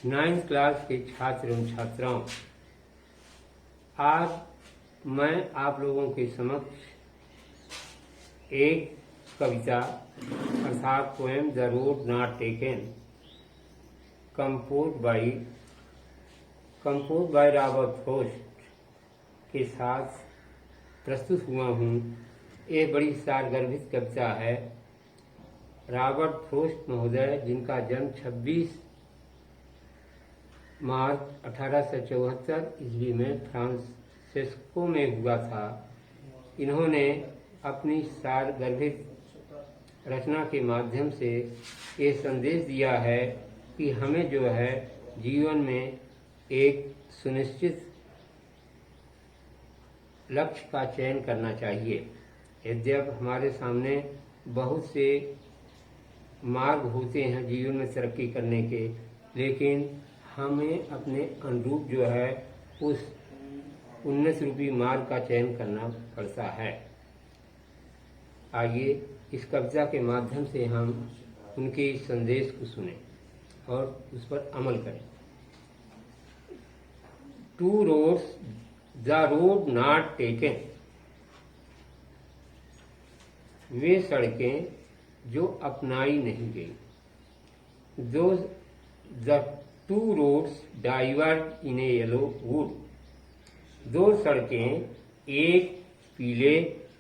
9th class के छात्र एवं छात्राओं, आज मैं आप लोगों के समक्ष एक कविता अर्थात poem the road not taken compose by Robert Frost के साथ प्रस्तुत हुआ हूँ। ये बड़ी सारगर्भित कविता है। रॉबर्ट फ्रॉस्ट महोदय, जिनका जन्म 26 मार्च 1874 ईस्वी में फ्रांसिस्को में हुआ था, इन्होंने अपनी सारगर्भित रचना के माध्यम से ये संदेश दिया है कि हमें जो है जीवन में एक सुनिश्चित लक्ष्य का चयन करना चाहिए। यद्यपि हमारे सामने बहुत से मार्ग होते हैं जीवन में तरक्की करने के, लेकिन हमें अपने अनुरूप जो है उस उन्नत रूपी मार्ग का चयन करना पड़ता है। आइए इस कविता के माध्यम से हम उनके इस संदेश को सुने और उस पर अमल करें। Two roads the road not taken, वे सड़कें जो अपनाई नहीं गई। The two roads divert in a yellow wood, दो सड़कें एक पीले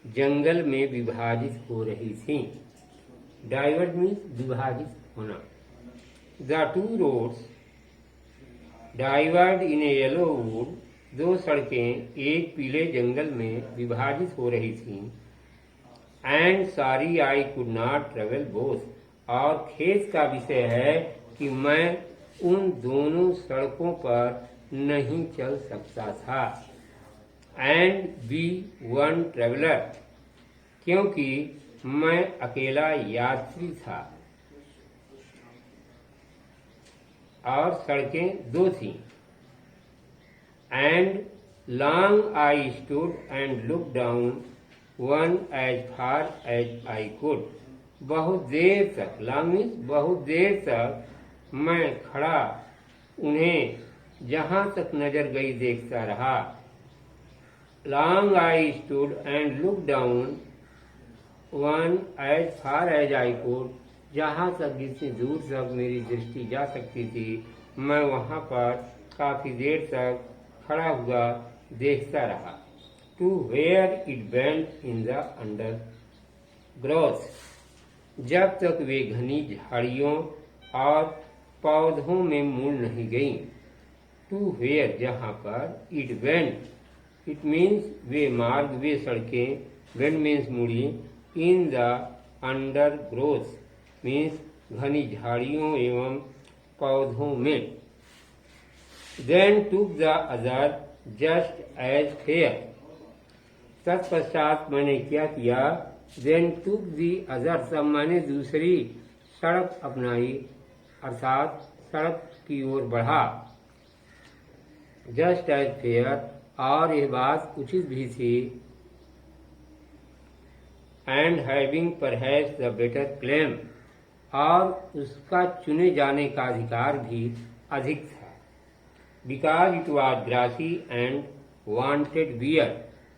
जंगल में विभाजित हो रही थीं। डाइवर्ट मीन्स विभाजित होना। The two roads divert in a yellow wood, दो सड़कें एक पीले जंगल में विभाजित हो रही थीं। And sorry I could not travel both, और खेद का विषय है कि मैं उन दोनों सड़कों पर नहीं चल सकता था। एंड बी वन ट्रेवलर, क्योंकि मैं अकेला यात्री था और सड़कें दो थीं। And long I stood and look down one as far as I could, बहुत देर तक, लॉन्ग मीन्स बहुत देर तक मैं खड़ा उन्हें जहां तक नजर गई देखता रहा। Long I stood and look down one as far as I could, जहां तक जितनी दूर तक मेरी दृष्टि जा सकती थी मैं वहां पर काफी देर तक खड़ा हुआ देखता रहा। To where it bent in the undergrowth, जब तक वे घनी झाड़ियों और पौधों में मुड़ नहीं गई। टू वेयर, जहां पर, it went, it means way मार्ग, वे सड़कें, वेंट मीन्स मुड़ी, in the undergrowth means घनी झाड़ियों एवं पौधों में। Then took the other just as fair, तत्पश्चात मैंने क्या किया। देन टुक दी अदर, तब मैंने दूसरी सड़क अपनाई अर्थात सड़क की ओर बढ़ा। जस्ट एज फेयर, और यह बात उचित भी थी। And having perhaps the better claim, और उसका चुने जाने का अधिकार भी अधिक था। Because it was grassy and wanted wear,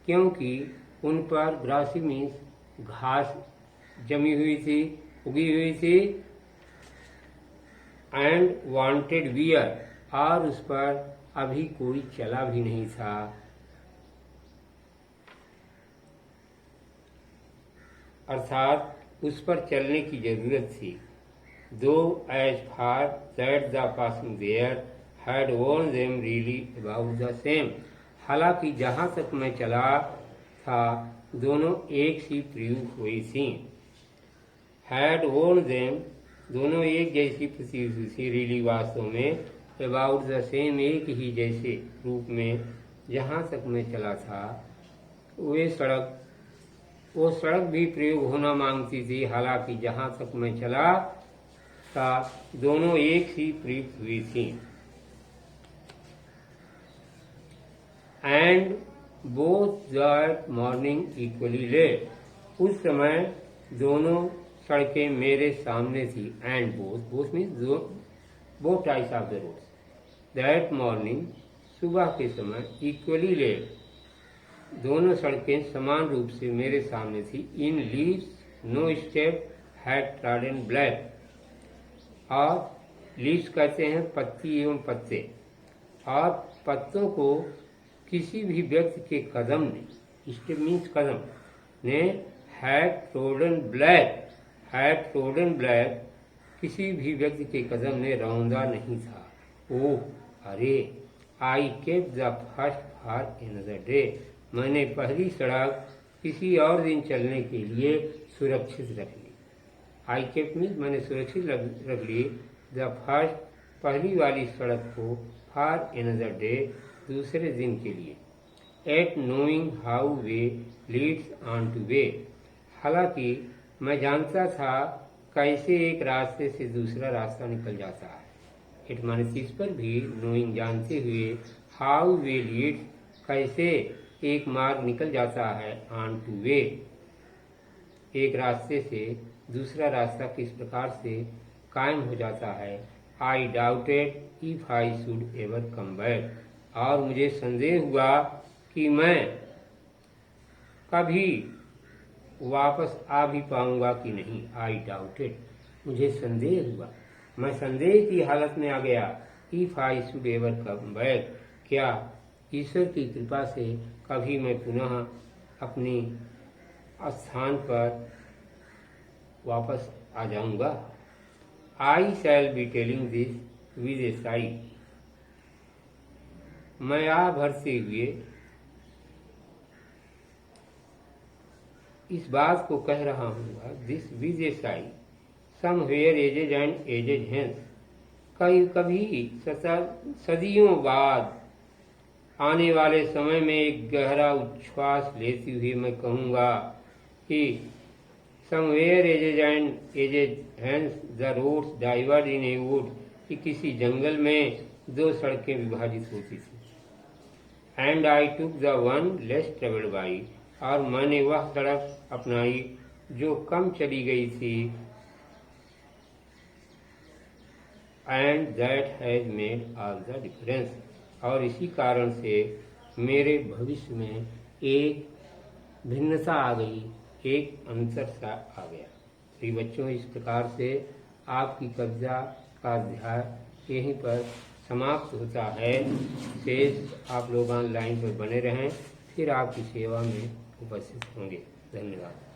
क्योंकि उन पर, ग्रासी मीन्स घास जमी हुई थी, उगी हुई थी। एंड वांटेड वियर, और उस पर अभी कोई चला भी नहीं था। अर्थात उस पर चलने की जरूरत थी। Though as far that the passing there had worn them really about the same, हालांकि जहां तक मैं चला था दोनों एक सी प्रयुक्त हुई थी। हैड वॉर्न देम, दोनों एक जैसी प्रतीत हुई थी। रियली, वास्तव में, अबाउट द सेम, एक ही जैसे रूप में। जहां तक मैं चला था वो सड़क भी प्रयोग होना मांगती थी, हालांकि जहां तक मैं चला था दोनों एक ही प्रयुक्त हुई थी। And both that morning equally late, उस समय दोनों सड़कें मेरे सामने थी। And both means both types of the roads, that morning, सुबह के समय, इक्वली लेट, दोनों सड़कें समान रूप से मेरे सामने थी। In leaves no step had trodden black, और लीव्स कहते हैं पत्ती एवं पत्ते, और पत्तों को किसी भी व्यक्ति के कदम ने, स्टेप मीन्स कदम ने, हैड ट्रोडन ब्लैक, किसी भी व्यक्ति के कदम ने रौंदा नहीं था। ओह अरे, I kept the first for another day, मैंने पहली सड़क किसी और दिन चलने के लिए सुरक्षित रख ली। आई केप्ट मीन्स मैंने सुरक्षित रख ली द फर्स्ट, पहली वाली सड़क को, फॉर अनदर डे, दूसरे दिन के लिए। At knowing how way leads on to way, हालांकि मैं जानता था कैसे एक रास्ते से दूसरा रास्ता निकल जाता है। एट माने इस पर भी, नोइंग जानते हुए, हाउ वे लीड्स कैसे एक मार्ग निकल जाता है, ऑन टू वे एक रास्ते से दूसरा रास्ता किस प्रकार से कायम हो जाता है। आई doubted if I should ever come back, और मुझे संदेह हुआ कि मैं कभी वापस आ भी पाऊंगा कि नहीं। आई डाउटेड, मुझे संदेह हुआ, मैं संदेह की हालत में आ गया। If I should ever come back, क्या ईश्वर की कृपा से कभी मैं पुनः अपनी स्थान पर वापस आ जाऊंगा। I shall be telling this with a sigh, मैं आ भरते हुए इस बात को कह रहा हूँ, this with a Sai, somewhere ages and ages hence, कभी सदियों बाद आने वाले समय में एक गहरा उच्छ्वास लेती हुई मैं कहूँगा कि somewhere ages and ages hence the roads diverged in a wood, कि किसी जंगल में दो सड़कें विभाजित होती थी। And I took the one less travelled by, और मैंने वह सड़क अपनाई जो कम चली गई थी। And that has made all the difference, और इसी कारण से मेरे भविष्य में एक भिन्नता आ गई, एक अंतर सा आ गया। तो बच्चों, इस प्रकार से आपकी कविता का अध्याय यहीं पर समाप्त होता है। शेष आप लोग ऑनलाइन पर बने रहें, फिर आपकी सेवा में उपस्थित होंगे। धन्यवाद।